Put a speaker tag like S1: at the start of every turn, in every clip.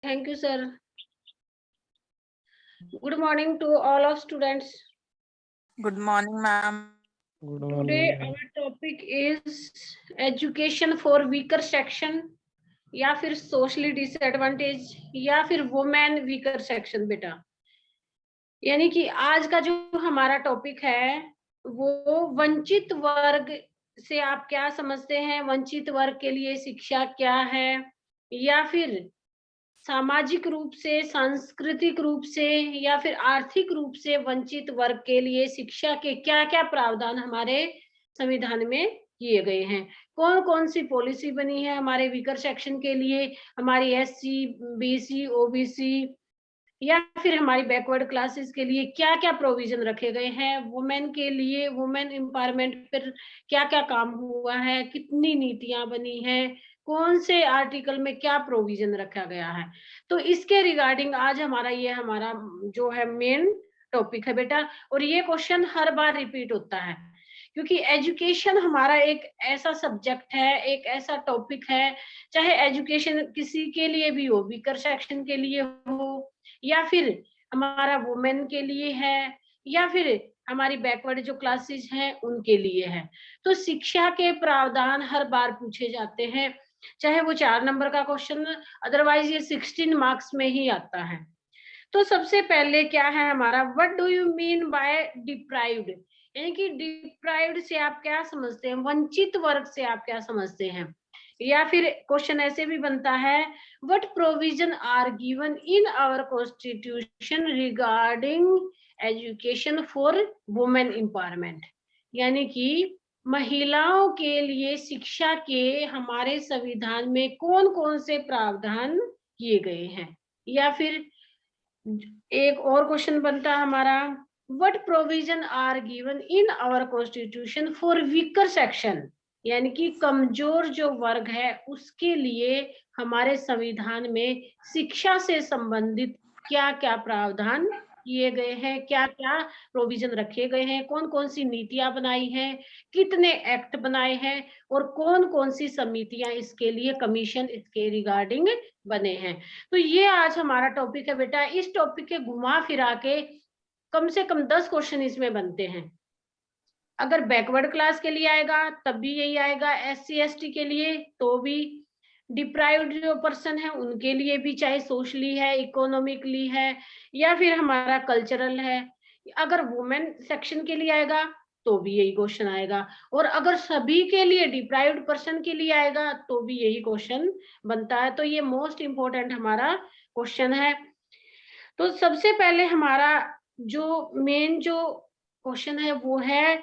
S1: Thank you, sir. Good morning to all of students.
S2: Good morning, ma'am.
S3: Good
S1: Today
S3: morning.
S1: our topic is education for weaker section या फिर socially disadvantaged या फिर women weaker section बेटा। यानी कि आज का जो हमारा टॉपिक है वो वंचित वर्ग से आप क्या समझते हैं, वंचित वर्ग के लिए शिक्षा क्या है, या फिर सामाजिक रूप से, सांस्कृतिक रूप से या फिर आर्थिक रूप से वंचित वर्ग के लिए शिक्षा के क्या-क्या प्रावधान हमारे संविधान में किए गए हैं। कौन-कौन सी पॉलिसी बनी है हमारे वीकर सेक्शन के लिए, हमारी एससी, बीसी, ओबीसी या फिर हमारी बैकवर्ड क्लासेस के लिए क्या-क्या प्रोविजन रखे गए हैं, वुमेन के लिए, वुमेन एम्पावरमेंट पर क्या-क्या काम हुआ है, कितनी नीतियां बनी हैं, कौन से आर्टिकल में क्या प्रोविजन रखा गया है। तो इसके रिगार्डिंग आज हमारा जो है मेन टॉपिक है बेटा। और ये क्वेश्चन हर बार रिपीट होता है क्योंकि एजुकेशन हमारा एक ऐसा सब्जेक्ट है, एक ऐसा टॉपिक है, चाहे एजुकेशन किसी के लिए भी हो, वीकर सेक्शन के लिए हो या फिर हमारा वुमेन के लिए है या फिर हमारी बैकवर्ड जो क्लासेस हैं उनके लिए है। तो शिक्षा के प्रावधान हर बार पूछे जाते हैं, चाहे वो 4 नंबर का क्वेश्चन, अदरवाइज ये 16 मार्क्स में ही आता है। तो सबसे पहले क्या है हमारा, what do you mean by deprived, यानी कि डिप्राइव्ड से आप क्या समझते हैं, वंचित वर्ग से आप क्या समझते हैं। या फिर क्वेश्चन ऐसे भी बनता है, what provision are given in our constitution regarding education for women empowerment, यानी कि महिलाओं के लिए शिक्षा के हमारे संविधान में कौन कौन से प्रावधान किए गए हैं। या फिर एक और क्वेश्चन बनता है हमारा, what provision are given in our constitution for weaker section, यानी कि कमजोर जो वर्ग है उसके लिए हमारे संविधान में शिक्षा से संबंधित क्या क्या प्रावधान किए गए हैं, क्या क्या प्रोविजन रखे गए हैं, कौन कौन सी नीतियां बनाई हैं, कितने एक्ट बनाए हैं और कौन कौन सी समितियां इसके लिए, कमीशन इसके रिगार्डिंग बने हैं। तो ये आज हमारा टॉपिक है बेटा। इस टॉपिक के घुमा फिरा के कम से कम 10 क्वेश्चन इसमें बनते हैं। अगर बैकवर्ड क्लास के लिए आएगा तब भी यही आएगा, एससी एसटी के लिए तो भी, डिप्राइव्ड जो पर्सन है उनके लिए भी, चाहे सोशली है, इकोनॉमिकली है या फिर हमारा कल्चरल है। अगर वुमेन सेक्शन के लिए आएगा तो भी यही क्वेश्चन आएगा, और अगर सभी के लिए, डिप्राइव्ड पर्सन के लिए आएगा तो भी यही क्वेश्चन बनता है। तो ये मोस्ट इंपॉर्टेंट हमारा क्वेश्चन है। तो सबसे पहले हमारा जो मेन जो क्वेश्चन है वो है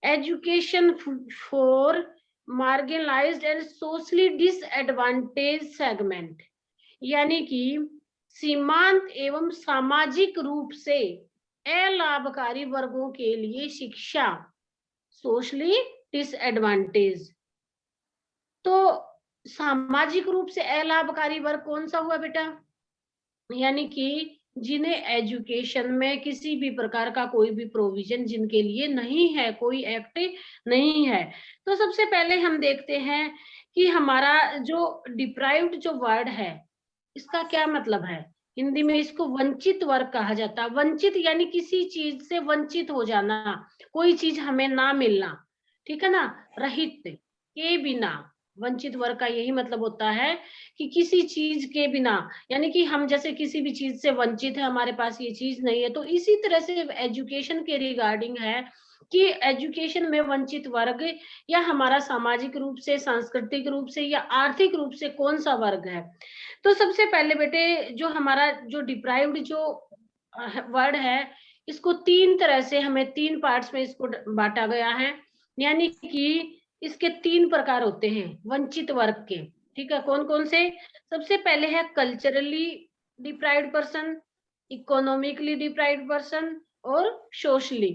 S1: education for marginalised and socially disadvantage segment, यानी कि सीमांत एवं सामाजिक रूप से अलाभकारी वर्गों के लिए शिक्षा, सोशली डिसएडवांटेज। तो सामाजिक रूप से अलाभकारी वर्ग कौन सा हुआ बेटा, यानी कि जिन्हें एजुकेशन में किसी भी प्रकार का कोई भी प्रोविजन जिनके लिए नहीं है, कोई एक्ट नहीं है। तो सबसे पहले हम देखते हैं कि हमारा जो डिप्राइव्ड जो वर्ड है इसका क्या मतलब है। हिंदी में इसको वंचित वर्ग कहा जाता है। वंचित यानी किसी चीज से वंचित हो जाना, कोई चीज हमें ना मिलना, ठीक है ना, रहित के बिना। वंचित वर्ग का यही मतलब होता है कि किसी चीज के बिना, यानी कि हम जैसे किसी भी चीज से वंचित है, हमारे पास ये चीज नहीं है। तो इसी तरह से एजुकेशन के रिगार्डिंग है कि एजुकेशन में वंचित वर्ग या हमारा सामाजिक रूप से, सांस्कृतिक रूप से या आर्थिक रूप से कौन सा वर्ग है। तो सबसे पहले बेटे जो हमारा जो डिप्राइव्ड जो वर्ड है इसको 3 तरह से, हमें 3 पार्ट्स में इसको बांटा गया है, यानी कि इसके 3 प्रकार होते हैं वंचित वर्ग के। ठीक है, कौन कौन से। सबसे पहले है culturally deprived person, economically deprived person और सोशली,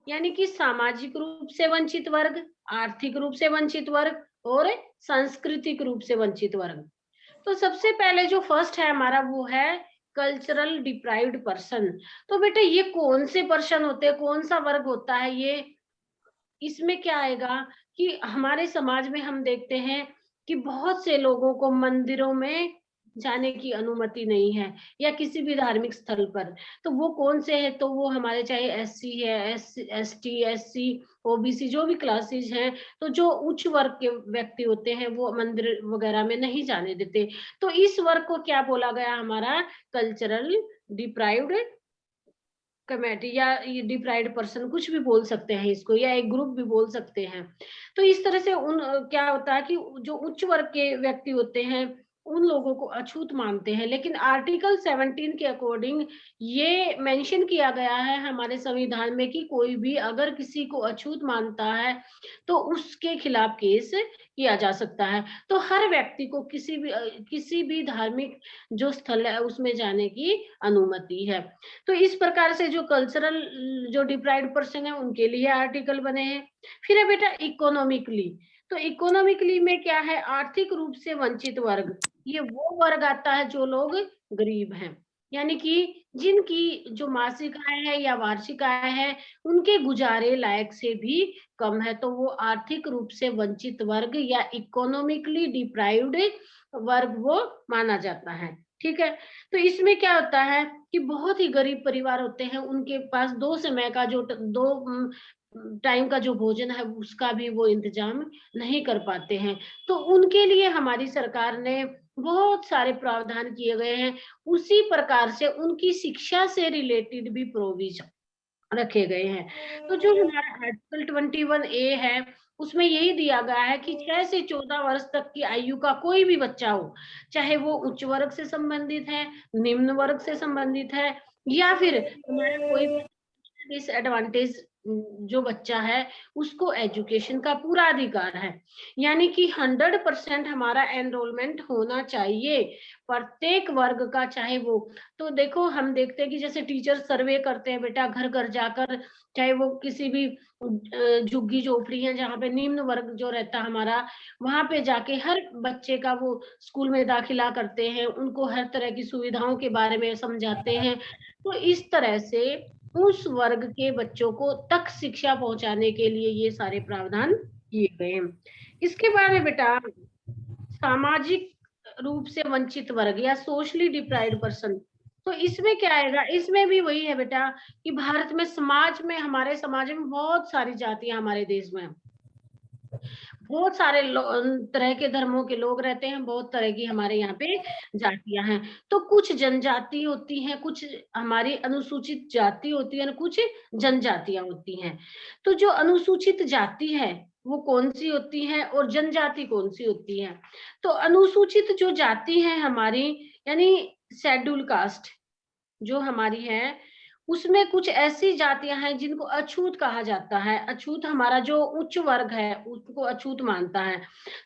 S1: यानी कि सामाजिक रूप से वंचित वर्ग, आर्थिक रूप से वंचित वर्ग और सांस्कृतिक रूप से वंचित वर्ग। तो सबसे पहले जो फर्स्ट है हमारा वो है कल्चरल डिप्राइव्ड पर्सन। तो बेटे ये कौन से पर्सन होते हैं, कौन सा वर्ग होता है ये। इसमें क्या आएगा कि हमारे समाज में हम देखते हैं कि बहुत से लोगों को मंदिरों में जाने की अनुमति नहीं है, या किसी भी धार्मिक स्थल पर। तो वो कौन से हैं? तो वो हमारे चाहे एससी है, एसटी, एससी, ओबीसी, जो भी क्लासेस हैं, तो जो उच्च वर्ग के व्यक्ति होते हैं वो मंदिर वगैरह में नहीं जाने देते। तो इस वर्ग को क्या बोला गया? हमारा कल्चरल डिप्राइव्ड कमेटी, या ये डिप्राइव्ड पर्सन, कुछ भी बोल सकते हैं इसको, या एक ग्रुप भी बोल सकते हैं। तो इस तरह से क्या होता है कि जो उच्च वर्ग के व्यक्ति होते हैं उन लोगों को अछूत मानते हैं। लेकिन आर्टिकल 17 के अकॉर्डिंग ये मेंशन किया गया है हमारे संविधान में कि कोई भी अगर किसी को अछूत मानता है तो उसके खिलाफ केस किया जा सकता है। तो हर व्यक्ति को किसी भी धार्मिक जो स्थल है उसमें जाने की अनुमति है। तो इस प्रकार से जो कल्चरल जो डिप्राइव्ड पर्सन है उनके लिए आर्टिकल बने हैं। फिर है बेटा इकोनॉमिकली। तो इकोनॉमिकली में क्या है? आर्थिक रूप से वंचित वर्ग। ये वो वर्ग आता है जो लोग गरीब हैं, यानी कि जिनकी जो मासिक आय है या वार्षिक आय है उनके गुजारे लायक से भी कम है, तो वो आर्थिक रूप से वंचित वर्ग या इकोनॉमिकली डिप्राइव्ड वर्ग वो माना जाता है। ठीक है? तो इसमें क्या होता है कि बहुत ही गरीब परिवार होते हैं, उनके पास 2 समय का जो 2 टाइम का जो भोजन है उसका भी वो इंतजाम नहीं कर पाते हैं। तो उनके लिए हमारी सरकार ने बहुत सारे प्रावधान किए गए हैं। उसी प्रकार से उनकी शिक्षा से रिलेटेड भी प्रोविज़न रखे गए हैं। तो जो हमारा आर्टिकल 21 ए है, उसमें यही दिया गया है कि 6 से 14 वर्ष तक की आयु का कोई भी बच्चा हो, चाहे वो उच्च वर्ग से संबंधित है, निम्न वर्ग से संबंधित है, या फिर हमारा कोई डिसएडवांटेज जो बच्चा है, उसको एजुकेशन का पूरा अधिकार है। यानी कि 100% हमारा एनरोलमेंट होना चाहिए, प्रत्येक वर्ग का, चाहे वो। तो देखो हम देखते हैं कि जैसे टीचर सर्वे करते हैं बेटा घर-घर जाकर, चाहे वो किसी भी झुग्गी-झोपड़ी है जहाँ पे निम्न वर्ग जो रहता है हमारा, वहाँ पे जाके हर बच्चे का वो स्कूल में दाखिला करते हैं, उनको हर तरह की सुविधाओं के बारे में समझाते हैं। तो इस तरह से उस वर्ग के बच्चों को तक शिक्षा पहुँचाने के लिए ये सारे प्रावधान किए गए हैं। इसके बाद में बेटा सामाजिक रूप से वंचित वर्ग या सोशली डिप्राइव्ड पर्सन। तो इसमें क्या आएगा? इसमें भी वही है बेटा कि भारत में हमारे समाज में बहुत सारी जातियाँ हमारे देश में हैं। बहुत सारे तरह के धर्मों के लोग रहते हैं, बहुत तरह की हमारे यहाँ पे जातियाँ हैं। तो कुछ जनजाति होती हैं, कुछ हमारी अनुसूचित जाति होती है, कुछ जनजातियाँ होती हैं। तो जो अनुसूचित जाति है, वो कौन-सी होती है और जनजाति कौन-सी होती है? तो अनुसूचित जो जाति है हमारी, यानी शेड्यूल कास्ट जो हमारी है, उसमें कुछ ऐसी जातियाँ हैं जिनको अछूत कहा जाता है। अछूत हमारा जो उच्च वर्ग है, उसको अछूत मानता है।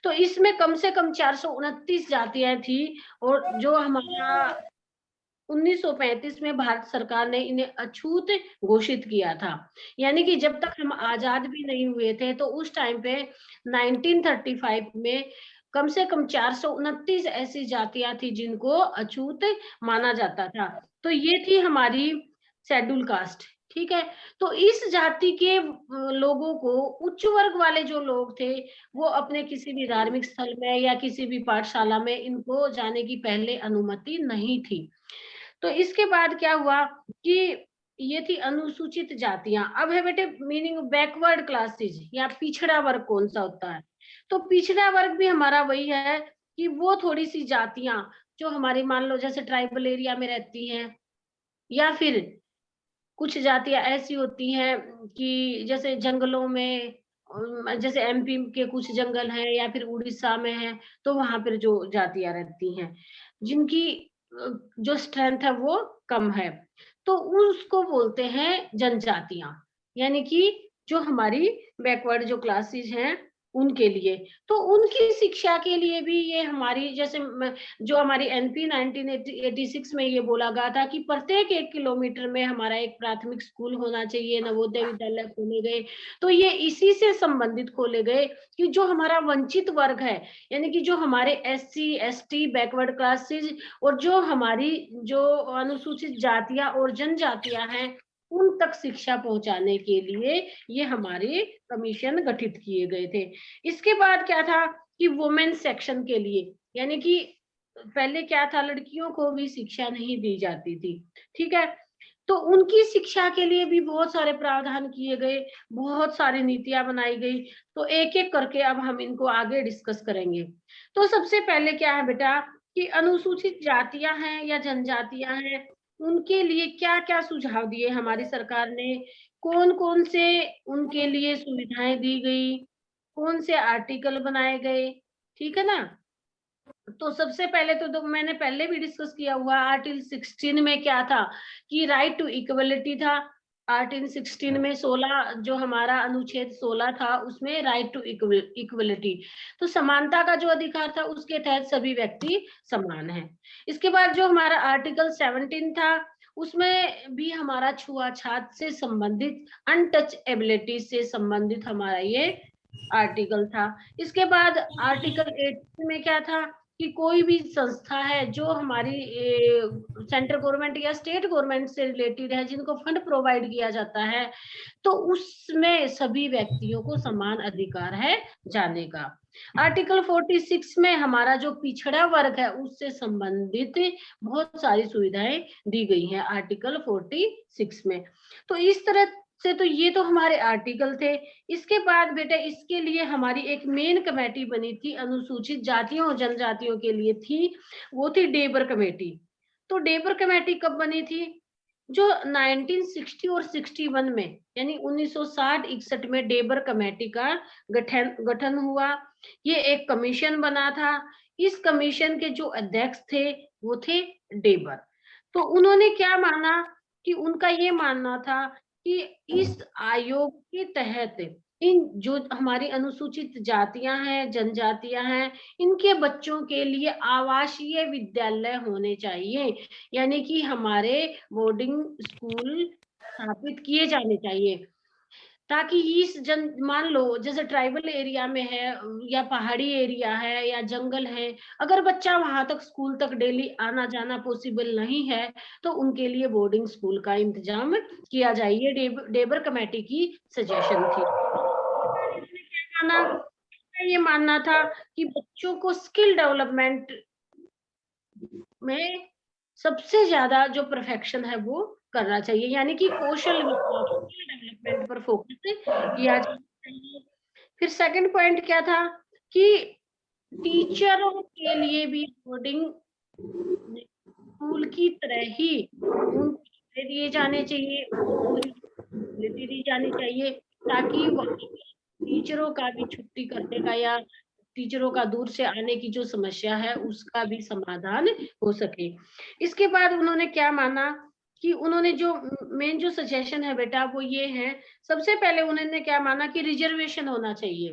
S1: तो इसमें कम से कम 429 जातियाँ थी, और जो हमारा 1935 में भारत सरकार ने इन्हें अछूत घोषित किया था। यानी कि जब तक हम आज़ाद भी नहीं हुए थे, तो उस टाइम पे 1935 में कम से कम 429 ऐसी जातियाँ थी जिनको अछूत माना जाता था। तो ये थी हमारी शेड्यूल कास्ट, ठीक है? तो इस जाति के लोगों को, उच्च वर्ग वाले जो लोग थे, वो अपने किसी भी धार्मिक स्थल में या किसी भी पाठशाला में इनको जाने की पहले अनुमति नहीं थी। तो इसके बाद क्या हुआ कि ये थी अनुसूचित जातियाँ। अब है बेटे मीनिंग बैकवर्ड क्लासेस या पिछड़ा वर्ग कौन-सा होता है? तो पिछड़ा वर्ग भी हमारा वही है कि वो थोड़ी-सी जातियाँ जो हमारी मान लो जैसे ट्राइबल एरिया में रहती हैं, या फिर कुछ जातियाँ ऐसी होती हैं कि जैसे जंगलों में, जैसे एमपी के कुछ जंगल हैं या फिर उड़ीसा में हैं, तो वहाँ पर जो जातियाँ रहती हैं, जिनकी जो स्ट्रेंथ है वो कम है, तो उसको बोलते हैं जनजातियाँ। यानी कि जो हमारी बैकवर्ड जो क्लासेस हैं, उनके लिए। तो उनकी शिक्षा के लिए भी ये हमारी जैसे जो हमारी एनपी 1986 में ये बोला गया था कि प्रत्येक 1 किलोमीटर में हमारा एक प्राथमिक स्कूल होना चाहिए, नवोदय विद्यालय खोले गए। तो ये इसी से संबंधित खोले गए कि जो हमारा वंचित वर्ग है, यानी कि जो हमारे एससी, एसटी, बैकवर्ड क्लासेस और जो हमारी जो अनुसूचित जातियाँ और जनजातियाँ हैं, उन तक शिक्षा पहुँचाने के लिए ये हमारे कमीशन गठित किए गए थे। इसके बाद क्या था कि वुमेन सेक्शन के लिए, यानी कि पहले क्या था, लड़कियों को भी शिक्षा नहीं दी जाती थी, ठीक है। तो उनकी शिक्षा के लिए भी बहुत सारे प्रावधान किए गए, बहुत सारी नीतियां बनाई गई। तो एक एक करके अब हम इनको आगे डिस्कस करेंगे। तो सबसे पहले क्या है बेटा, कि अनुसूचित जातियां हैं या जनजातियां हैं, उनके लिए क्या क्या सुझाव दिए हमारी सरकार ने, कौन कौन से उनके लिए सुविधाएं दी गई, कौन से आर्टिकल बनाए गए, ठीक है ना। तो सबसे पहले तो मैंने पहले भी डिस्कस किया हुआ, आर्टिकल 16 में क्या था कि राइट टू इक्वलिटी था। आर्टिकल 16 में 16 जो हमारा अनुच्छेद 16 था, उसमें राइट टू इक्वलिटी, तो समानता का जो अधिकार था, उसके तहत सभी व्यक्ति समान हैं। इसके बाद जो हमारा आर्टिकल 17 था, उसमें भी हमारा छुआछात से संबंधित, अनटचएबिलिटी से संबंधित हमारा ये आर्टिकल था। इसके बाद आर्टिकल 18 में क्या था कि कोई भी संस्था है जो हमारी सेंट्रल गवर्नमेंट या स्टेट गवर्नमेंट से रिलेटेड है, जिनको फंड प्रोवाइड किया जाता है, तो उसमें सभी व्यक्तियों को समान अधिकार है जाने का। आर्टिकल 46 में हमारा जो पिछड़ा वर्ग है, उससे संबंधित बहुत सारी सुविधाएं दी गई हैं आर्टिकल 46 में। तो इस तरह से तो ये तो हमारे आर्टिकल थे। इसके बाद बेटा इसके लिए हमारी एक मेन कमेटी बनी थी, अनुसूचित जातियों और जनजातियों के लिए थी, वो थी डेबर कमेटी। तो डेबर कमेटी कब बनी थी, जो 1960 और 61 में, यानी 1960-61 में डेबर कमेटी का गठन हुआ। ये एक कमीशन बना था। इस कमीशन के जो अध्यक्ष थे वो थे डेबर। तो उन्होंने क्या माना कि उनका ये मानना था कि इस आयोग के तहत इन जो हमारी अनुसूचित जातियां हैं, जनजातियां हैं, इनके बच्चों के लिए आवासीय विद्यालय होने चाहिए, यानी कि हमारे बोर्डिंग स्कूल स्थापित किए जाने चाहिए, ताकि इस मान लो जैसे ट्राइबल एरिया में है या पहाड़ी एरिया है या जंगल है, अगर बच्चा वहां तक स्कूल तक डेली आना जाना पॉसिबल नहीं है, तो उनके लिए बोर्डिंग स्कूल का इंतजाम किया जाए। ये डेबर कमेटी की सजेशन थी। ये मानना था कि बच्चों को स्किल डेवलपमेंट में सबसे ज्यादा जो परफेक्शन है वो करना चाहिए, यानी कि कौशल विकास, स्किल डेवलपमेंट पर फोकस किया जाना चाहिए। फिर सेकंड पॉइंट क्या था कि टीचरों के लिए भी बोर्डिंग स्कूल की तरह ही उनको दिए जाने चाहिए, पूरी फैसिलिटी दी जानी चाहिए, ताकि वहाँ टीचरों का भी छुट्टी करने का या टीचरों का दूर से आने की जो समस्या है उसका भी समाधान हो सके। इसके बाद उन्होंने क्या माना कि उन्होंने जो मेन जो सजेशन है बेटा वो ये है, सबसे पहले उन्होंने क्या माना कि रिजर्वेशन होना चाहिए,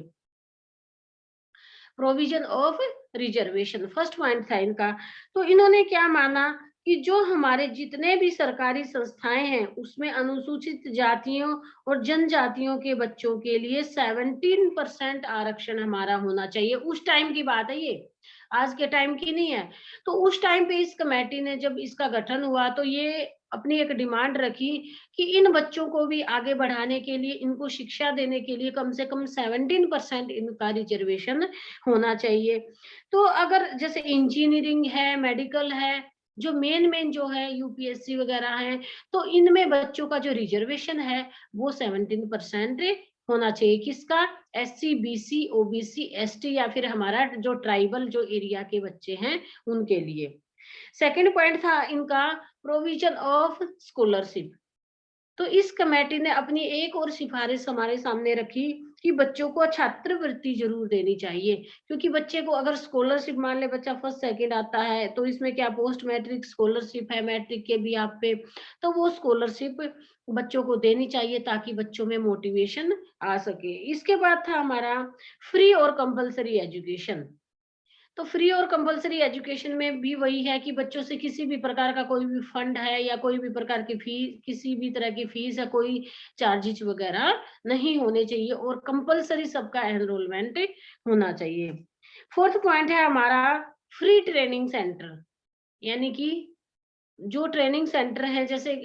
S1: provision of reservation first point था इनका। तो इन्होंने क्या माना कि जो हमारे जितने भी सरकारी संस्थाएं हैं, उसमें अनुसूचित जातियों और जनजातियों के बच्चों के लिए 17% आरक्षण हमारा होना चाहिए। उस टाइम की बात है ये, आज के टाइम की नहीं है। तो उस टाइम पे इस कमेटी ने जब इसका गठन हुआ, तो ये अपनी एक डिमांड रखी कि इन बच्चों को भी आगे बढ़ाने के लिए, इनको शिक्षा देने के लिए कम से कम 17% इनका रिजर्वेशन होना चाहिए। तो अगर जैसे इंजीनियरिंग है, मेडिकल है, जो मेन जो है यूपीएससी वगैरह है, तो इनमें बच्चों का जो रिजर्वेशन है वो 17% होना चाहिए। किसका? एससी, बीसी, ओबीसी, एसटी या फिर हमारा जो ट्राइबल जो एरिया के बच्चे हैं उनके लिए। सेकंड पॉइंट था इनका प्रोविजन ऑफ स्कॉलरशिप। तो इस कमेटी ने अपनी एक और सिफारिश हमारे सामने रखी कि बच्चों को छात्रवृत्ति जरूर देनी चाहिए, क्योंकि बच्चे को अगर स्कॉलरशिप, मान ले बच्चा फर्स्ट सेकंड आता है, तो इसमें क्या पोस्ट मैट्रिक स्कॉलरशिप है, मैट्रिक के भी आप पे, तो वो स्कॉलरशिप बच्चों को देनी चाहिए ताकि बच्चों में मोटिवेशन आ सके। इसके बाद था हमारा फ्री और कंपलसरी एजुकेशन। तो फ्री और कंपलसरी एजुकेशन में भी वही है कि बच्चों से किसी भी प्रकार का कोई भी फंड है या कोई भी प्रकार की फीस, किसी भी तरह की फीस या कोई चार्जेस वगैरह नहीं होने चाहिए, और कंपलसरी सबका एनरोलमेंट होना चाहिए। फोर्थ पॉइंट है हमारा फ्री ट्रेनिंग सेंटर, यानी कि जो ट्रेनिंग सेंटर है, जैसे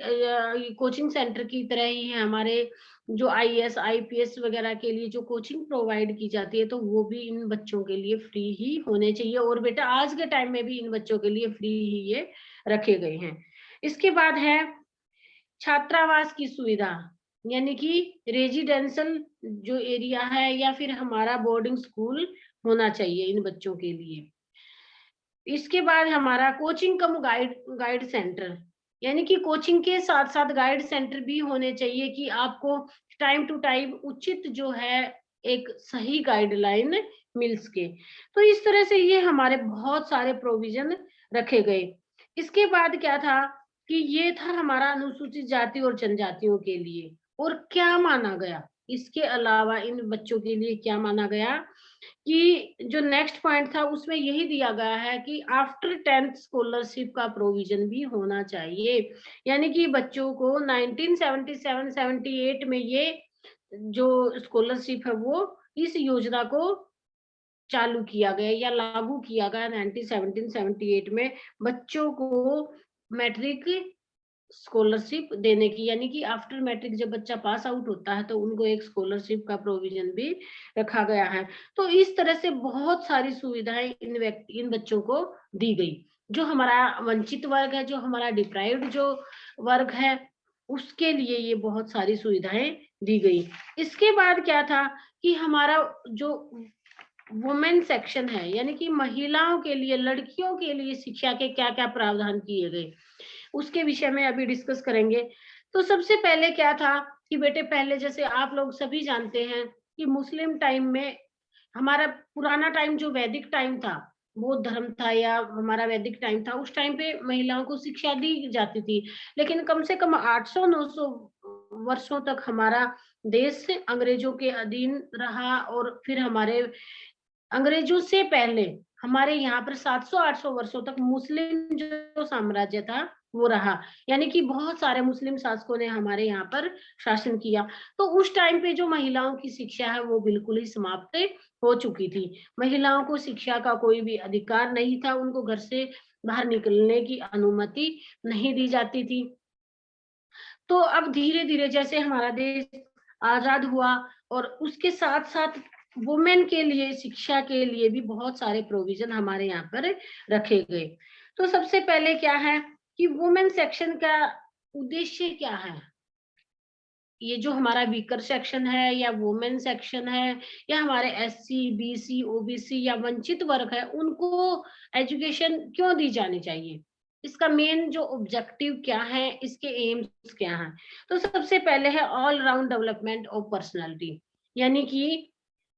S1: कोचिंग सेंटर की तरह ही है हमारे जो आईएएस आईपीएस वगैरह के लिए जो कोचिंग प्रोवाइड की जाती है, तो वो भी इन बच्चों के लिए फ्री ही होने चाहिए। और बेटा आज के टाइम में भी इन बच्चों के लिए फ्री ही ये रखे गए हैं। इसके बाद है छात्रावास की सुविधा, यानी कि रेजिडेंशियल जो एरिया है या फिर हमारा बोर्डिंग स्कूल होना चाहिए इन बच्चों के लिए। इसके बाद हमारा कोचिंग कम गाइड गाइड सेंटर, यानी कि कोचिंग के साथ साथ गाइड सेंटर भी होने चाहिए कि आपको टाइम टू टाइम उचित जो है एक सही गाइडलाइन मिल सके। तो इस तरह से ये हमारे बहुत सारे प्रोविजन रखे गए। इसके बाद क्या था कि ये था हमारा अनुसूचित जाति और जनजातियों के लिए। और क्या माना गया इसके अलावा इन बच्चों के लिए, क्या माना गया कि जो नेक्स्ट पॉइंट था उसमें यही दिया गया है कि आफ्टर 10th स्कॉलरशिप का प्रोविजन भी होना चाहिए। यानी कि बच्चों को 1977-78 में ये जो स्कॉलरशिप है वो इस योजना को चालू किया गया या लागू किया गया 1978 में बच्चों को मैट्रिक स्कॉलरशिप देने की, यानी कि आफ्टर मैट्रिक जब बच्चा पास आउट होता है तो उनको एक स्कॉलरशिप का प्रोविजन भी रखा गया है। तो इस तरह से बहुत सारी सुविधाएं इन बच्चों को दी गई। जो हमारा वंचित वर्ग है, जो हमारा डिप्राइव्ड जो वर्ग है, उसके लिए ये बहुत सारी सुविधाएं दी गई। इसके बाद क्या था कि हमारा जो वुमेन सेक्शन है, यानी कि महिलाओं के लिए, लड़कियों के लिए शिक्षा के क्या क्या प्रावधान किए गए, उसके विषय में अभी डिस्कस करेंगे। तो सबसे पहले क्या था कि बेटे पहले जैसे आप लोग सभी जानते हैं कि मुस्लिम टाइम में, हमारा पुराना टाइम जो वैदिक टाइम था, बौद्ध धर्म था या हमारा वैदिक टाइम था, उस टाइम पे महिलाओं को शिक्षा दी जाती थी। लेकिन कम से कम 800-900 वर्षों तक हमारा देश अंग्रेजों के अधीन रहा। और फिर हमारे अंग्रेजों से पहले हमारे यहाँ पर 700-800 वर्षों तक मुस्लिम जो साम्राज्य था वो रहा। यानी कि बहुत सारे मुस्लिम शासकों ने हमारे यहाँ पर शासन किया। तो उस टाइम पे जो महिलाओं की शिक्षा है वो बिल्कुल ही समाप्त हो चुकी थी। महिलाओं को शिक्षा का कोई भी अधिकार नहीं था, उनको घर से बाहर निकलने की अनुमति नहीं दी जाती थी। तो अब धीरे-धीरे जैसे हमारा देश आज़ाद हुआ और उसके साथ-साथ वुमेन के लिए, शिक्षा के लिए भी बहुत सारे प्रोविज़न हमारे यहाँ पर रखे गए। तो सबसे पहले क्या है कि वुमेन सेक्शन का उद्देश्य क्या है? ये जो हमारा वीकर सेक्शन है या वुमेन सेक्शन है या हमारे एससी, बीसी, ओबीसी या वंचित वर्ग है, उनको एजुकेशन क्यों दी जानी चाहिए? इसका मेन जो ऑब्जेक्टिव क्या है, इसके एम्स क्या हैं? तो सबसे पहले है all round development of personality, यानी कि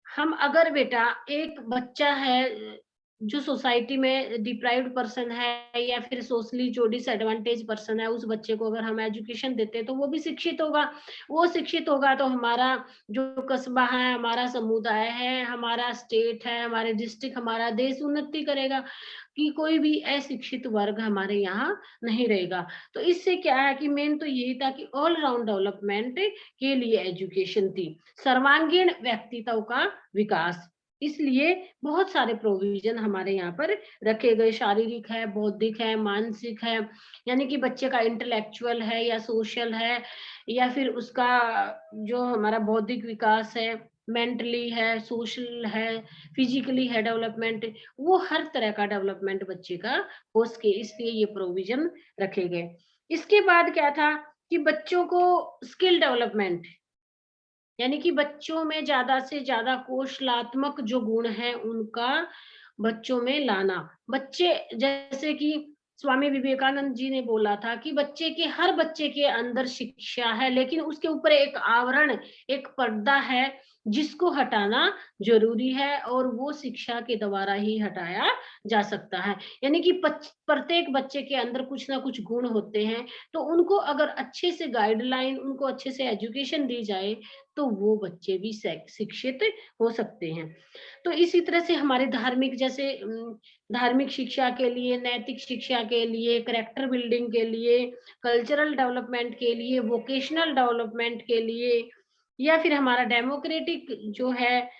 S1: हम अगर बेटा एक बच्चा है जो सोसाइटी में डिप्राइव्ड पर्सन है या फिर सोशली जो डिसएडवांटेज पर्सन है, उस बच्चे को अगर हम एजुकेशन देते हैं तो वो भी शिक्षित होगा। वो शिक्षित होगा तो हमारा जो कस्बा है, हमारा समुदाय है, हमारा स्टेट है, हमारे डिस्ट्रिक्ट, हमारा देश उन्नति करेगा कि कोई भी अशिक्षित वर्ग हमारे यहाँ नहीं रहेगा। तो इससे क्या है कि मेन तो यही था कि ऑल राउंड डेवलपमेंट के लिए एजुकेशन थी, सर्वांगीण व्यक्तित्व का विकास। इसलिए बहुत सारे प्रोविजन हमारे यहाँ पर रखे गए, शारीरिक है, बौद्धिक है, मानसिक है, यानी कि बच्चे का इंटेलेक्चुअल है या सोशल है या फिर उसका जो हमारा बौद्धिक विकास है, मेंटली है, सोशल है, फिजिकली है डेवलपमेंट, वो हर तरह का डेवलपमेंट बच्चे का हो सके, इसलिए ये प्रोविजन रखे गए। इसके बाद क्या था कि बच्चों को स्किल डेवलपमेंट, यानी कि बच्चों में ज़्यादा से ज़्यादा कौशलात्मक जो गुण हैं, उनका बच्चों में लाना। बच्चे जैसे कि स्वामी विवेकानंद जी ने बोला था कि हर बच्चे के अंदर शिक्षा है, लेकिन उसके ऊपर एक आवरण, एक पर्दा है, जिसको हटाना ज़रूरी है और वो शिक्षा के द्वारा ही हटाया जा सकता है। यानी कि प्रत्येक बच्चे के अंदर कुछ ना कुछ गुण होते हैं, तो उनको अगर अच्छे से गाइडलाइन, उनको अच्छे से एजुकेशन दी जाए, तो वो बच्चे भी शिक्षित हो सकते हैं। तो इसी तरह से हमारे धार्मिक जैसे धार्मिक शिक्षा के लिए, नैतिक शिक्षा के लिए, कैरेक्टर बिल्डिंग के लिए, कल्चरल डेवलपमेंट के लिए, वोकेशनल डेवलपमेंट के लिए या फिर हमारा डेमोक्रेटिक जो है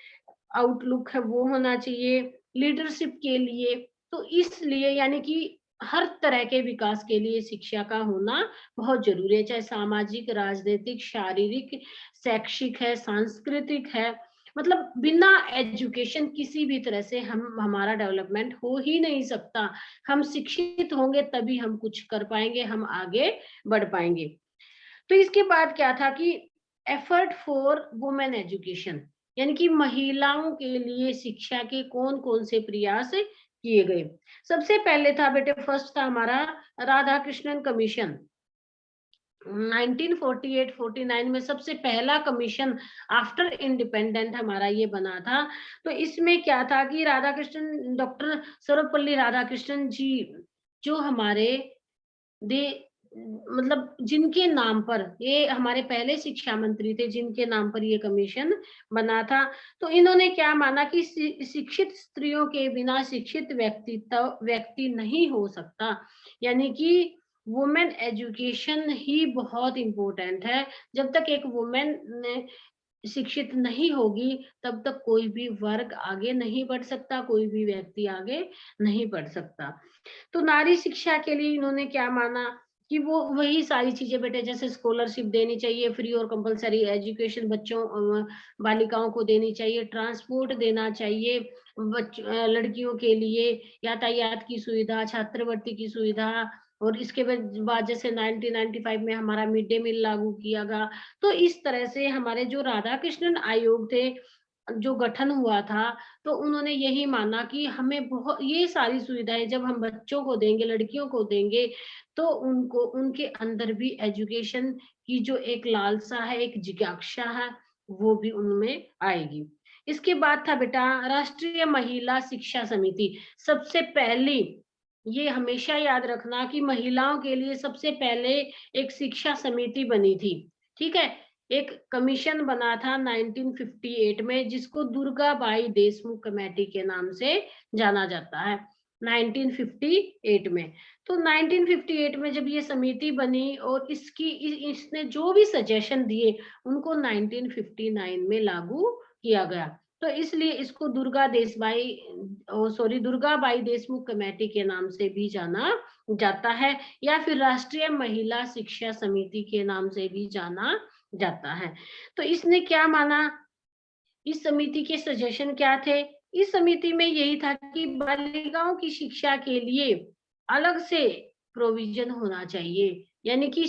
S1: आउटलुक है वो होना चाहिए, लीडरशिप के लिए। तो इसलिए यानी कि हर तरह के विकास के लिए शिक्षा का होना बहुत जरूरी है, चाहे सामाजिक, राजनीतिक, शारीरिक, शैक्षिक है, सांस्कृतिक है। मतलब बिना एजुकेशन किसी भी तरह से हम हमारा डेवलपमेंट हो ही नहीं सकता। हम शिक्षित होंगे तभी हम कुछ कर पाएंगे, हम आगे बढ़ पाएंगे। तो इसके बाद क्या था कि एफर्ट फॉर वुमेन एजुकेशन, यानी कि महिलाओं के लिए शिक्षा के कौन कौन से प्रयास किए गए। सबसे पहले था बेटे, फर्स्ट था हमारा राधा कृष्णन कमीशन। 1948-49 में सबसे पहला कमीशन आफ्टर इंडिपेंडेंट हमारा ये बना था। तो इसमें क्या था कि राधा कृष्णन, डॉक्टर सर्वपल्ली राधाकृष्णन जी, जो हमारे दे मतलब जिनके नाम पर ये हमारे पहले शिक्षा मंत्री थे, जिनके नाम पर ये कमीशन बना था। तो इन्होंने क्या माना कि शिक्षित स्त्रियों के बिना शिक्षित व्यक्ति नहीं हो सकता, यानी कि वुमेन एजुकेशन ही बहुत इंपॉर्टेंट है। जब तक एक वुमेन शिक्षित नहीं होगी तब तक कोई भी वर्ग आगे नहीं बढ़ सकता, कोई भी व्यक्ति आगे नहीं बढ़ सकता। तो नारी शिक्षा के लिए इन्होंने क्या माना कि वो वही सारी चीजें बेटे, जैसे स्कॉलरशिप देनी चाहिए, फ्री और कंपलसरी एजुकेशन बच्चों बालिकाओं को देनी चाहिए, ट्रांसपोर्ट देना चाहिए लड़कियों के लिए, यातायात की सुविधा, छात्रवृत्ति की सुविधा। और इसके बाद जैसे 1995 में हमारा मिड डे मील लागू किया गया। तो इस तरह से हमारे जो राधा कृष्णन आयोग थे, जो गठन हुआ था, तो उन्होंने यही माना कि हमें बहुत ये सारी सुविधाएं जब हम बच्चों को देंगे, लड़कियों को देंगे, तो उनको उनके अंदर भी एजुकेशन की जो एक लालसा है, एक जिज्ञासा है, वो भी उनमें आएगी। इसके बाद था बेटा राष्ट्रीय महिला शिक्षा समिति। सबसे पहली, ये हमेशा याद रखना कि महिलाओं के लिए सबसे पहले एक शिक्षा समिति बनी थी। ठीक है, एक कमीशन बना था 1958 में, जिसको दुर्गाबाई देशमुख कमेटी के नाम से जाना जाता है। 1958 में, तो 1958 में जब ये समिति बनी और इसने जो भी सजेशन दिए उनको 1959 में लागू किया गया। तो इसलिए इसको दुर्गाबाई देशमुख कमेटी के नाम से भी जाना जाता है, या फिर राष्ट्रीय महिला शिक्षा समिति के नाम से भी जाना जाता है। तो इसने क्या माना, इस समिति के सजेशन क्या थे? इस समिति में यही था कि बालिकाओं की शिक्षा के लिए अलग से प्रोविजन होना चाहिए, यानी कि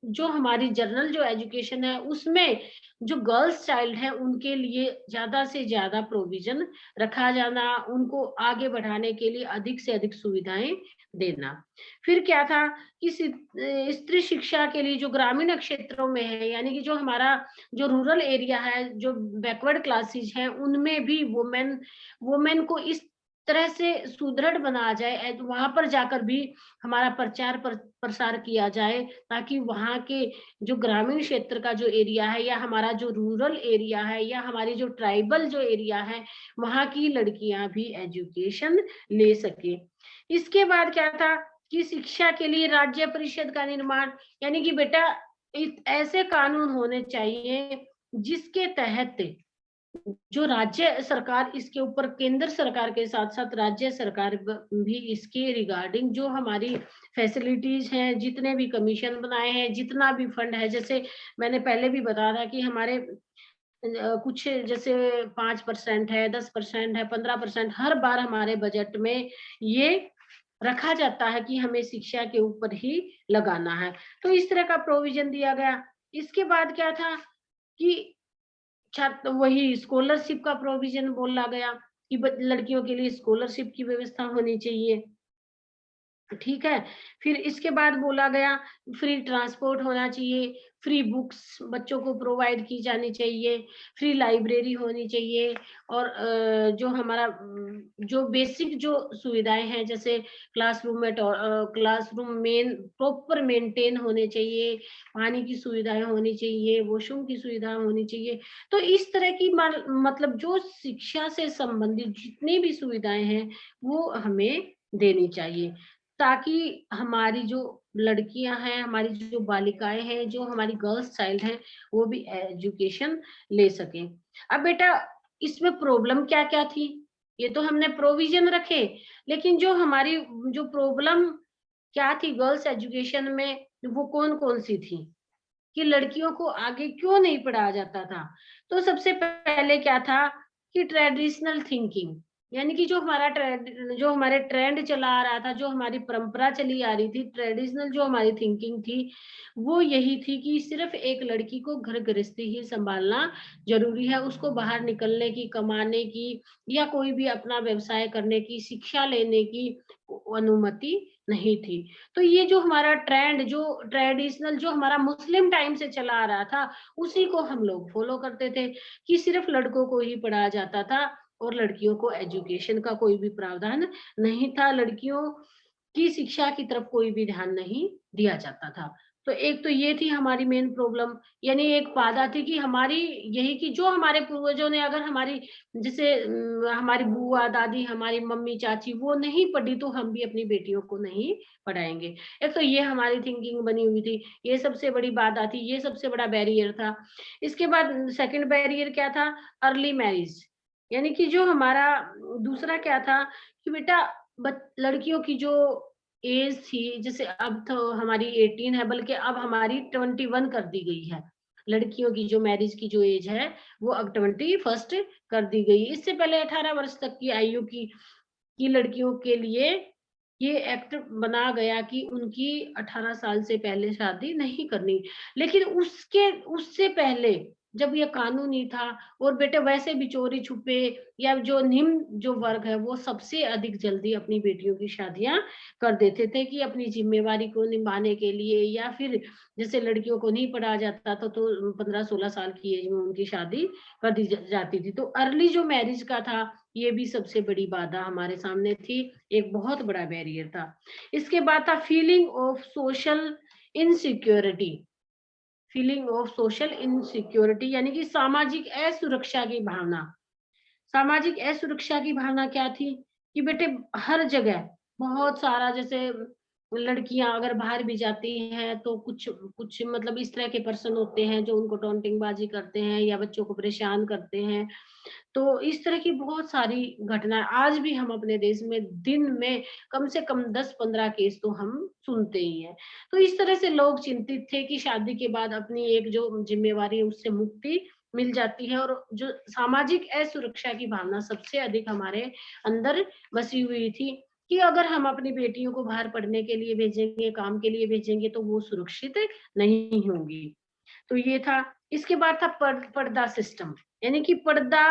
S1: जो हमारी जनरल जो एजुकेशन है उसमें जो गर्ल्स चाइल्ड है उनके लिए ज्यादा से ज्यादा प्रोविजन रखा जाना, उनको आगे बढ़ाने के लिए अधिक से अधिक सुविधाएं देना। फिर क्या था कि स्त्री शिक्षा के लिए जो ग्रामीण क्षेत्रों में है, यानी कि जो हमारा जो रूरल एरिया है, जो बैकवर्ड क्लासेस हैं, उनमें भी वुमेन को इस तरह से सुदृढ़ बनाया जाए, वहां पर जाकर भी हमारा प्रसार किया जाए, ताकि वहां के जो ग्रामीण क्षेत्र का जो एरिया है, या हमारा जो रूरल एरिया है, या हमारी जो ट्राइबल जो एरिया है, वहां की लड़कियां भी एजुकेशन ले सके। इसके बाद क्या था कि शिक्षा के लिए राज्य परिषद का निर्माण, यानी कि बेटा ऐसे कानून होने चाहिए जिसके तहत जो राज्य सरकार, इसके ऊपर केंद्र सरकार के साथ साथ राज्य सरकार भी इसके रिगार्डिंग जो हमारी फैसिलिटीज हैं, जितने भी कमीशन बनाए हैं, जितना भी फंड है, जैसे मैंने पहले भी बताया था कि हमारे कुछ जैसे 5% है, 10% है, 15% हर बार हमारे बजट में ये रखा जाता है कि हमें शिक्षा के ऊपर ही लगाना है। तो इस तरह का प्रोविजन दिया गया। इसके बाद क्या था कि छात्र वही स्कॉलरशिप का प्रोविजन बोला गया कि लड़कियों के लिए स्कॉलरशिप की व्यवस्था होनी चाहिए। ठीक है, फिर इसके बाद बोला गया फ्री ट्रांसपोर्ट होना चाहिए, फ्री बुक्स बच्चों को प्रोवाइड की जानी चाहिए, फ्री लाइब्रेरी होनी चाहिए, और जो हमारा जो बेसिक जो सुविधाएं हैं, जैसे क्लासरूम मेन प्रॉपर मेंटेन होने चाहिए, पानी की सुविधाएं होनी चाहिए, वॉशरूम की सुविधा होनी चाहिए। तो इस तरह की मतलब जो शिक्षा से संबंधित जितनी भी सुविधाएं हैं वो हमें देनी चाहिए, ताकि हमारी जो लड़कियां हैं, हमारी जो बालिकाएं हैं, जो हमारी गर्ल्स चाइल्ड हैं, वो भी एजुकेशन ले सकें। अब बेटा इसमें प्रॉब्लम क्या क्या थी, ये तो हमने प्रोविजन रखे, लेकिन जो हमारी जो प्रॉब्लम क्या थी गर्ल्स एजुकेशन में, वो कौन-कौन सी थी? कि लड़कियों को आगे क्यों नहीं पढ़ाया जाता था? तो सबसे पहले क्या था कि ट्रेडिशनल थिंकिंग, यानी कि जो हमारे ट्रेंड चला आ रहा था, जो हमारी परंपरा चली आ रही थी, ट्रेडिशनल जो हमारी थिंकिंग थी, वो यही थी कि सिर्फ एक लड़की को घर गृहस्थी ही सँभालना ज़रूरी है, उसको बाहर निकलने की, कमाने की या कोई भी अपना व्यवसाय करने की, शिक्षा लेने की अनुमति नहीं थी। तो ये जो हमारा ट्रेंड, जो ट्रेडिशनल जो हमारा मुस्लिम टाइम से चला आ रहा था, उसी को हम लोग फॉलो करते थे कि सिर्फ लड़कों को ही पढ़ाया जाता था और लड़कियों को एजुकेशन का कोई भी प्रावधान नहीं था। लड़कियों की शिक्षा की तरफ कोई भी ध्यान नहीं दिया जाता था। तो एक तो ये थी हमारी मेन प्रॉब्लम, यानी एक बाधा थी कि हमारी यही कि जो हमारे पूर्वजों ने अगर हमारी जैसे हमारी बुआ, दादी, हमारी मम्मी, चाची वो नहीं पढ़ी तो हम भी अपनी बेटियों को नहीं पढ़ाएँगे। एक तो ये हमारी थिंकिंग बनी हुई थी, ये सबसे बड़ी बाधा थी, ये सबसे बड़ा बैरियर था। इसके बाद सेकंड बैरियर क्या था? अर्ली मैरिज, यानी कि जो हमारा दूसरा क्या था कि बेटा लड़कियों की जो एज थी, जैसे अब तो हमारी 18 है, बल्कि अब हमारी 21 कर दी गई है। लड़कियों की जो मैरिज की जो एज है, वो अब 21st कर दी गई। इससे पहले 18 वर्ष तक की आयु की लड़कियों के लिए ये एक्ट बना गया कि उनकी 18 साल से पहले शादी नहीं करनी। लेकिन उससे पहले जब ये कानूनी था और बेटे वैसे भी चोरी-छुपे या जो निम्न जो वर्ग है, वो सबसे अधिक जल्दी अपनी बेटियों की शादियाँ कर देते थे कि अपनी ज़िम्मेवारी को निभाने के लिए, या फिर जैसे लड़कियों को नहीं पढ़ाया जाता था तो 15-16 साल की एज में उनकी शादी कर दी जाती थी। तो अर्ली जो मैरिज का था, ये भी सबसे बड़ी बाधा हमारे सामने थी, एक बहुत बड़ा बैरियर था। इसके बाद था फीलिंग ऑफ सोशल इनसिक्योरिटी, यानी कि सामाजिक असुरक्षा की भावना। सामाजिक असुरक्षा की भावना क्या थी कि बेटे हर जगह बहुत सारा जैसे लड़कियां अगर बाहर भी जाती हैं तो कुछ कुछ मतलब इस तरह के पर्सन होते हैं जो उनको टॉन्टिंग बाजी करते हैं या बच्चों को परेशान करते हैं। तो इस तरह की बहुत सारी घटनाएँ आज भी हम अपने देश में दिन में कम से कम 10-15 केस तो हम सुनते ही हैं। तो इस तरह से लोग चिंतित थे कि शादी के बाद अपनी एक जो ज़िम्मेवारी है उससे मुक्ति मिल जाती है, और जो सामाजिक असुरक्षा की भावना सबसे अधिक हमारे अंदर बसी हुई थी कि अगर हम अपनी बेटियों को बाहर पढ़ने के लिए भेजेंगे, काम के लिए भेजेंगे तो वो सुरक्षित नहीं होंगी। तो ये था। इसके बाद था पर्दा सिस्टम, यानी कि पर्दा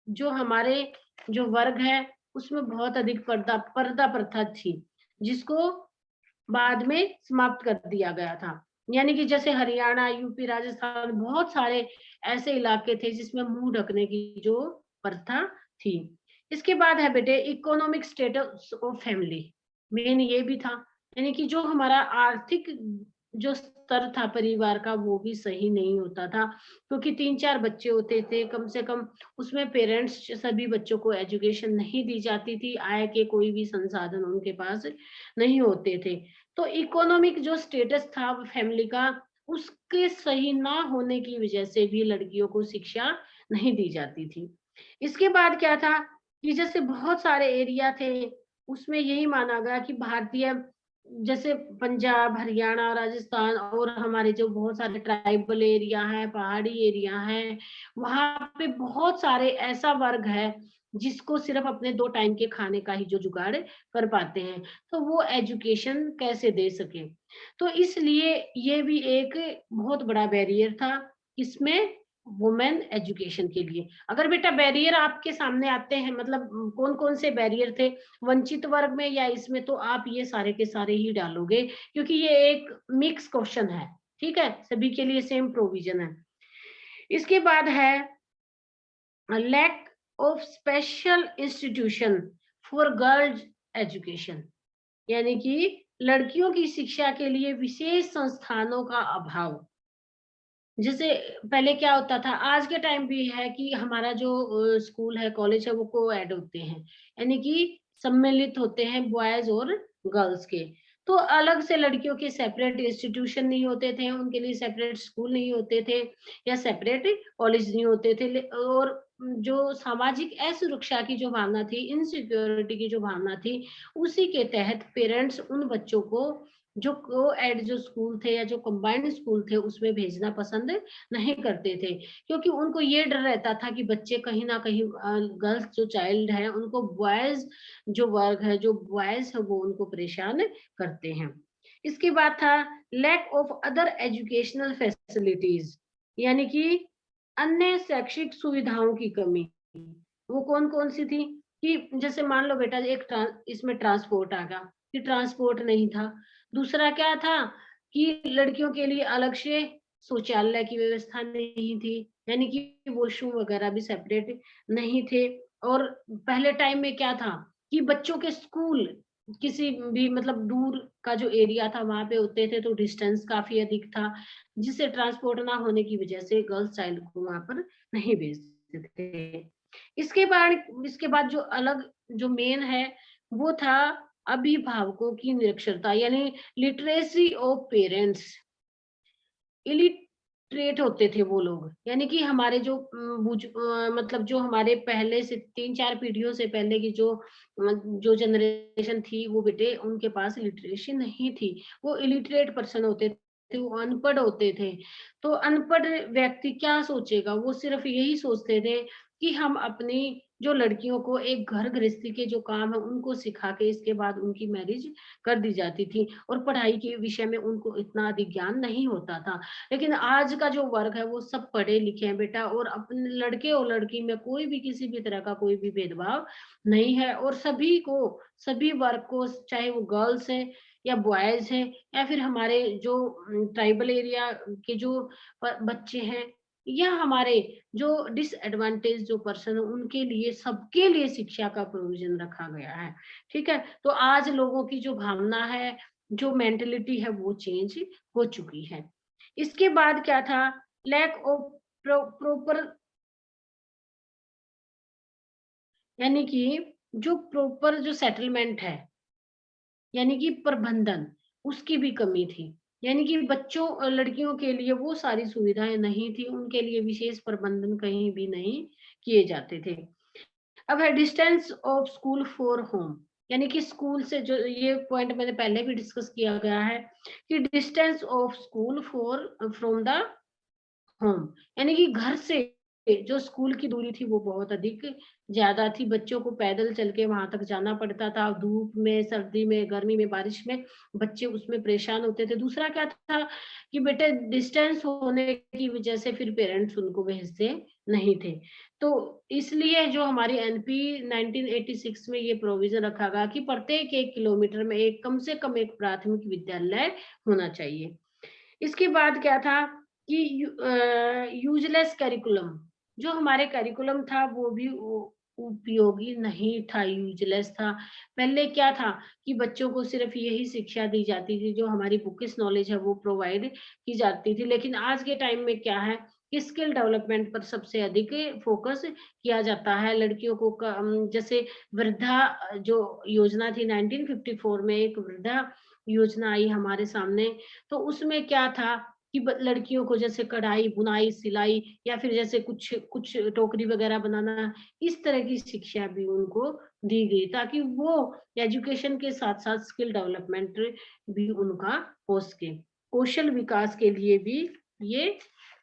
S1: जो हमारे जो वर्ग है उसमें बहुत अधिक पर्दा पर्दा प्रथा थी, जिसको बाद में समाप्त कर दिया गया था। यानी कि जैसे हरियाणा, यूपी, राजस्थान बहुत सारे ऐसे इलाके थे जिसमें मुँह ढकने की जो प्रथा थी। इसके बाद है बेटे economic status of family, main ये भी था। यानी कि जो हमारा आर्थिक जो स्तर था परिवार का वो भी सही नहीं होता था, क्योंकि 3-4 बच्चे होते थे कम से कम, उसमें पेरेंट्स सभी बच्चों को एजुकेशन नहीं दी जाती थी, आय के कोई भी संसाधन उनके पास नहीं होते थे। तो इकोनॉमिक जो स्टेटस था फैमिली का, उसके सही ना होने की वजह से भी लड़कियों को शिक्षा नहीं दी जाती थी। इसके बाद क्या था कि जैसे बहुत सारे एरिया थे, उसमें यही माना गया कि भारतीय जैसे पंजाब, हरियाणा, राजस्थान और हमारे जो बहुत सारे ट्राइबल एरिया है, पहाड़ी एरिया है, वहाँ पे बहुत सारे ऐसा वर्ग है, जिसको सिर्फ़ अपने 2 टाइम के खाने का ही जो जुगाड़ कर पाते हैं, तो वो एजुकेशन कैसे दे सकें? तो इसलिए ये भी एक बहुत बड़ा बैरियर था, इसमें वुमेन एजुकेशन के लिए। अगर बेटा बैरियर आपके सामने आते हैं, मतलब कौन-कौन से बैरियर थे वंचित वर्ग में या इसमें, तो आप ये सारे के सारे ही डालोगे, क्योंकि ये एक मिक्स क्वेश्चन है, ठीक है? सभी के लिए सेम प्रोविज़न है। इसके बाद है lack of special institution for girls education, यानी कि लड़कियों की शिक्षा के लिए विशेष संस्थानों का अभाव। जैसे पहले क्या होता था, आज के टाइम भी है कि हमारा जो स्कूल है, कॉलेज है, वो को-एड होते हैं, यानी कि सम्मिलित होते हैं बॉयज़ और गर्ल्स के। तो अलग से लड़कियों के सेपरेट इंस्टीट्यूशन नहीं होते थे, उनके लिए सेपरेट स्कूल नहीं होते थे या सेपरेट कॉलेज नहीं होते थे। ले और जो सामाजिक असुरक्षा की जो भावना थी, इनसिक्योरिटी की जो भावना थी, उसी के तहत पेरेंट्स उन बच्चों को जो को-एड जो स्कूल थे या जो कंबाइंड स्कूल थे उसमें भेजना पसंद नहीं करते थे, क्योंकि उनको ये डर रहता था कि बच्चे कहीं न कहीं गर्ल्स जो चाइल्ड हैं उनको बॉयज़ जो वर्ग है, जो बॉयज़ है वो उनको परेशान करते हैं। इसके बाद था lack of other educational facilities, यानी कि अन्य शैक्षिक सुविधाओं की कमी। वो कौन-कौन सी थी कि जैसे मान लो बेटा एक इसमें ट्रांसपोर्ट आ गया, कि ट्रांसपोर्ट नहीं था। दूसरा क्या था कि लड़कियों के लिए अलग से शौचालय की व्यवस्था नहीं थी, यानी कि वॉशरूम वगैरह भी सेपरेट नहीं थे। और पहले टाइम में क्या था कि बच्चों के स्कूल किसी भी मतलब दूर का जो एरिया था वहाँ पे होते थे, तो डिस्टेंस काफ़ी अधिक था, जिससे ट्रांसपोर्ट ना होने की वजह से गर्ल्स चाइल्ड को वहाँ पर नहीं भेजते थे। इसके बाद जो अलग जो मेन है, वो था अभिभावकों की निरक्षरता, यानी लिटरेसी ऑफ पेरेंट्स। इलिटरेट होते थे वो लोग, यानी कि हमारे जो मतलब जो हमारे पहले से 3-4 पीढ़ियों से पहले की जो जनरेशन थी, वो बेटे उनके पास लिटरेसी नहीं थी। वो इलिटरेट पर्सन होते थे, वो अनपढ़ होते थे। तो अनपढ़ व्यक्ति क्या सोचेगा? वो सिर्फ़ यही सोचते थे कि हम अपनी जो लड़कियों को एक घर गृहस्थी के जो काम है, उनको सिखा के इसके बाद उनकी मैरिज कर दी जाती थी, और पढ़ाई के विषय में उनको इतना अधिक ज्ञान नहीं होता था। लेकिन आज का जो वर्ग है वो सब पढ़े लिखे हैं बेटा, और अपने लड़के और लड़की में कोई भी किसी भी तरह का कोई भी भेदभाव नहीं है, और सभी को सभी वर्ग को, चाहे वो गर्ल्स है या बॉयज है या फिर हमारे जो ट्राइबल एरिया के जो बच्चे हैं, या हमारे जो डिसएडवांटेज जो पर्सन है, उनके लिए सबके लिए शिक्षा का प्रोविजन रखा गया है। ठीक है, तो आज लोगों की जो भावना है, जो मेंटेलिटी है, वो चेंज हो चुकी है। इसके बाद क्या था, लैक ऑफ प्रॉपर, यानी कि जो प्रॉपर जो सेटलमेंट है, यानी कि प्रबंधन, उसकी भी कमी थी। यानी कि बच्चों लड़कियों के लिए वो सारी सुविधाएं नहीं थी, उनके लिए विशेष प्रबंधन कहीं भी नहीं किए जाते थे। अब है distance of school for home, यानी कि स्कूल से जो ये पॉइंट मैंने पहले भी डिस्कस किया गया है कि distance of school for from the home, यानी कि घर से जो स्कूल की दूरी थी वो बहुत अधिक ज़्यादा थी। बच्चों को पैदल चल के वहाँ तक जाना पड़ता था। धूप में, सर्दी में, गर्मी में, बारिश में बच्चे उसमें परेशान होते थे। दूसरा क्या था कि बेटे डिस्टेंस होने की वज़ह से फिर पेरेंट्स उनको भेजते नहीं थे। तो इसलिए जो हमारी एनपी 1986 में ये प्रोविज़न रखा गया कि प्रत्येक 1 किलोमीटर में एक कम से कम एक प्राथमिक विद्यालय होना चाहिए। इसके बाद क्या था कि यूज़लेस करिकुलम, जो हमारे करिकुलम था वो भी उपयोगी नहीं था, यूज़लेस था। पहले क्या था कि बच्चों को सिर्फ़ यही शिक्षा दी जाती थी, जो हमारी बुकिश नॉलेज है वो प्रोवाइड की जाती थी। लेकिन आज के टाइम में क्या है कि स्किल डेवलपमेंट पर सबसे अधिक फ़ोकस किया जाता है। लड़कियों को जैसे वृद्धा जो योजना थी 1954 में, एक वृद्धा योजना आई हमारे सामने, तो उसमें क्या था कि लड़कियों को जैसे कढ़ाई, बुनाई, सिलाई या फिर जैसे कुछ कुछ टोकरी वगैरह बनाना, इस तरह की शिक्षा भी उनको दी गई, ताकि वो एजुकेशन के साथ-साथ स्किल डेवलपमेंट भी उनका हो सके। कौशल विकास के लिए भी ये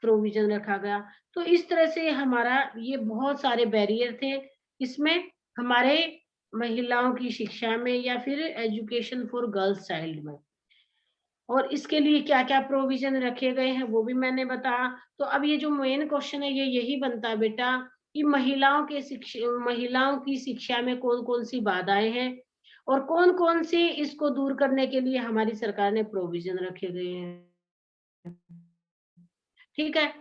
S1: प्रोविज़न रखा गया। तो इस तरह से हमारा ये बहुत सारे बैरियर थे, इसमें हमारे महिलाओं की शिक्षा में या फिर एजुकेशन फॉर गर्ल्स चाइल्ड में। और इसके लिए क्या-क्या प्रोविज़न रखे गए हैं वो भी मैंने बताया। तो अब ये जो मेन क्वेश्चन है ये यही बनता है बेटा कि महिलाओं की शिक्षा में कौन-कौन सी बाधाएँ हैं और कौन-कौन सी इसको दूर करने के लिए हमारी सरकार ने प्रोविज़न रखे गए हैं। ठीक है?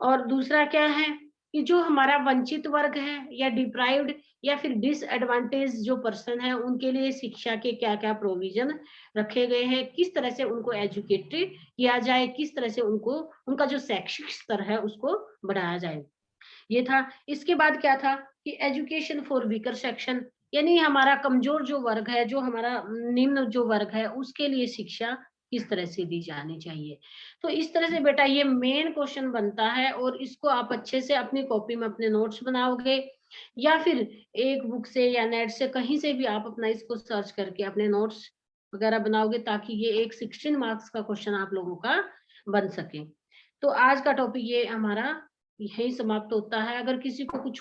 S1: और दूसरा क्या है कि जो हमारा वंचित वर्ग है या डिप्राइव्ड या फिर डिसएडवांटेज जो पर्सन है, उनके लिए शिक्षा के क्या-क्या प्रोविज़न रखे गए हैं, किस तरह से उनको एजुकेटेड किया जाए, किस तरह से उनको उनका जो शैक्षिक स्तर है उसको बढ़ाया जाए। ये था। इसके बाद क्या था कि एजुकेशन फॉर वीकर सेक्शन, यानी हमारा कमज़ोर जो वर्ग है, जो हमारा निम्न जो वर्ग है, उसके लिए शिक्षा किस तरह से दी जानी चाहिए। तो इस तरह से बेटा ये मेन क्वेश्चन बनता है, और इसको आप अच्छे से अपनी कॉपी में अपने नोट्स बनाओगे, या फिर एक बुक से या नेट से कहीं से भी आप अपना इसको सर्च करके अपने नोट्स वगैरह बनाओगे, ताकि ये एक 16 मार्क्स का क्वेश्चन आप लोगों का बन सके। तो आज का टॉपिक ये हमारा यही समाप्त होता है। अगर किसी को कुछ